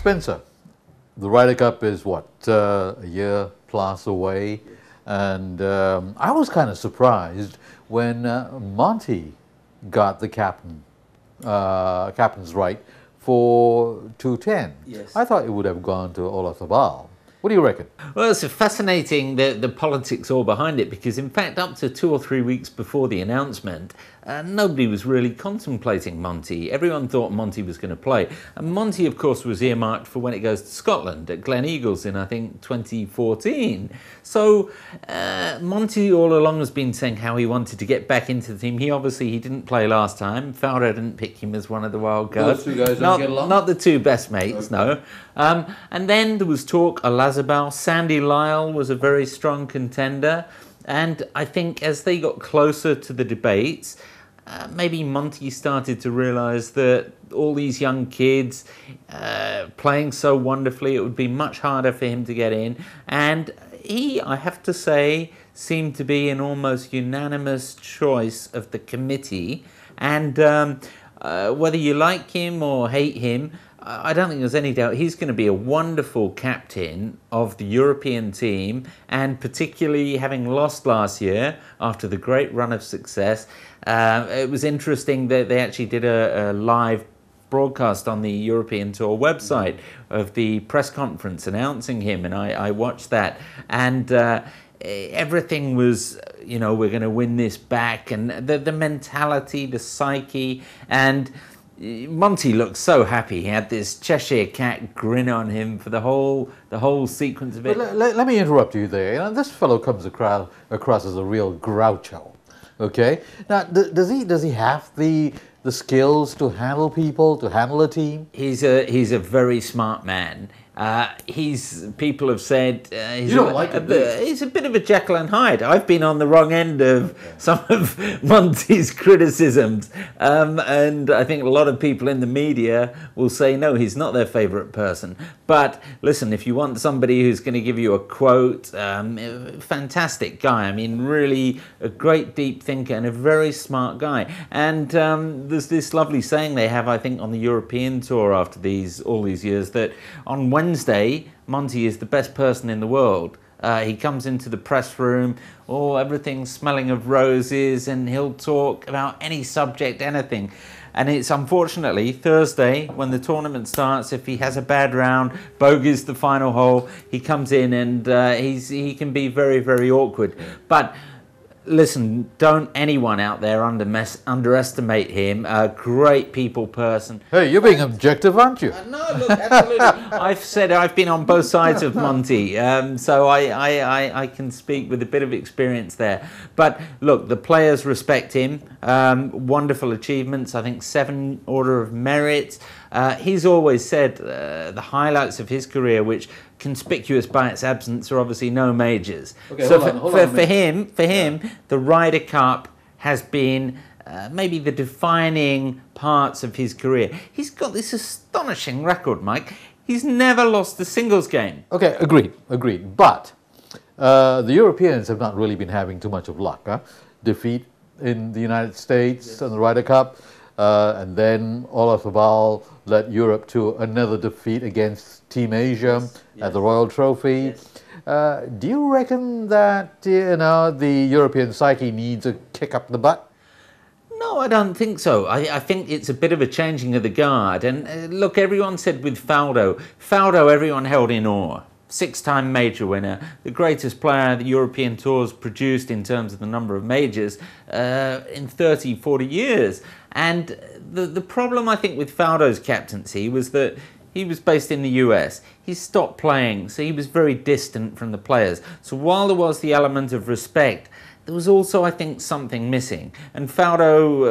Spencer, the Ryder Cup is what, a year plus away, and I was kind of surprised when Monty got the captain's right for 210. Yes. I thought it would have gone to Olazabal. What do you reckon? Well, it's fascinating, the politics all behind it, because in fact up to 2 or 3 weeks before the announcement, nobody was really contemplating Monty. Everyone thought Monty was going to play. And Monty, of course, was earmarked for when it goes to Scotland at Glen Eagles in, I think, 2014. So Monty all along has been saying how he wanted to get back into the team. He didn't play last time. Fowler didn't pick him as one of the wild cards. Those two guys don't get along? Not the two best mates, no. And then there was talk, Olazabal. Sandy Lyle was a very strong contender. And I think as they got closer to the debates, maybe Monty started to realise that all these young kids playing so wonderfully, it would be much harder for him to get in. And he, I have to say, seemed to be an almost unanimous choice of the committee. And whether you like him or hate him, I don't think there's any doubt he's going to be a wonderful captain of the European team, and particularly having lost last year after the great run of success. It was interesting that they actually did a live broadcast on the European Tour website of the press conference announcing him, and I watched that, and everything was, you know, we're going to win this back, and the mentality, the psyche, and Monty looked so happy. He had this Cheshire Cat grin on him for the whole sequence of it. Let me interrupt you there. You know, this fellow comes across as a real groucho. Okay. Now, does he have the skills to handle people, to handle a team? He's a very smart man. People have said he's a bit of a Jekyll and Hyde. I've been on the wrong end of some of Monty's criticisms, and I think a lot of people in the media will say no, he's not their favourite person. But listen, if you want somebody who's going to give you a quote, fantastic guy. I mean, really a great deep thinker and a very smart guy. And there's this lovely saying they have, I think, on the European tour after all these years, that on Wednesday, Monty is the best person in the world. He comes into the press room, everything's smelling of roses, and he'll talk about any subject, anything. And it's unfortunately Thursday when the tournament starts, if he has a bad round, bogeys the final hole, he comes in and he can be very, very awkward. But listen, don't anyone out there underestimate him. A great people person. Hey, you're being objective, aren't you? No, look, absolutely. I've said I've been on both sides of Monty, so I can speak with a bit of experience there. But look, the players respect him. Wonderful achievements. I think 7 Order of Merit. He's always said the highlights of his career, which conspicuous by its absence, are obviously no majors. Okay, so for him, the Ryder Cup has been maybe the defining parts of his career. He's got this astonishing record, Mike. He's never lost a singles game. Okay, agreed. But the Europeans have not really been having too much of luck. Huh? Defeat in the United States and the Ryder Cup, and then Olazabal led Europe to another defeat against Team Asia at the Royal Trophy. Do you reckon that the European psyche needs a kick up the butt? No, I don't think so. I think it's a bit of a changing of the guard. And look, everyone said with Faldo, everyone held in awe. 6-time major winner, the greatest player the European Tour's produced in terms of the number of majors in 30, 40 years. And the problem, I think, with Faldo's captaincy was that he was based in the US. He stopped playing, so he was very distant from the players. So while there was the element of respect, there was also, I think, something missing. And Faldo,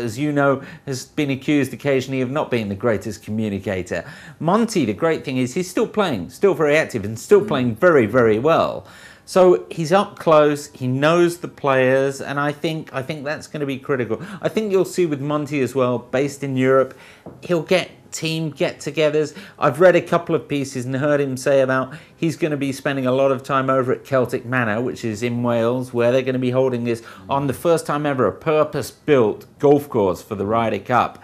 as you know, has been accused occasionally of not being the greatest communicator. Monty, the great thing is he's still playing, still very active, and still playing very, very well. So he's up close, he knows the players, and I think that's going to be critical. I think you'll see with Monty as well, based in Europe, he'll get team get-togethers. I've read a couple of pieces and heard him say about he's going to be spending a lot of time over at Celtic Manor, which is in Wales, where they're going to be holding this on the first time ever, a purpose-built golf course for the Ryder Cup.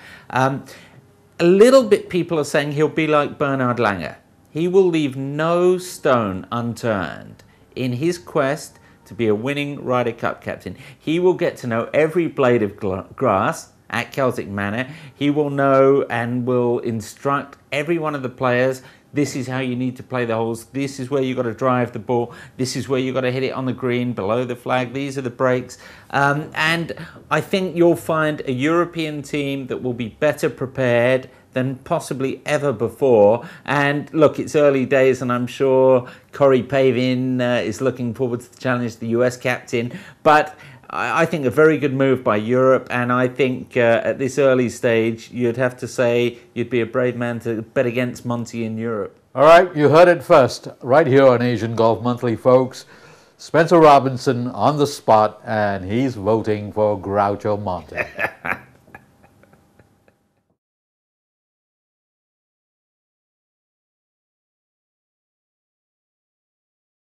a little bit people are saying he'll be like Bernhard Langer. He will leave no stone unturned in his quest to be a winning Ryder Cup captain. He will get to know every blade of grass at Celtic Manor. He will know and will instruct every one of the players. This is how you need to play the holes. This is where you've got to drive the ball. This is where you've got to hit it on the green, below the flag. These are the breaks. And I think you'll find a European team that will be better prepared than possibly ever before. And look, it's early days, and I'm sure Corey Pavin is looking forward to the challenge, the US captain. But I think a very good move by Europe, and I think at this early stage, you'd have to say you'd be a brave man to bet against Monty in Europe. All right, you heard it first, right here on Asian Golf Monthly, folks. Spencer Robinson on the spot, and he's voting for Groucho Monty.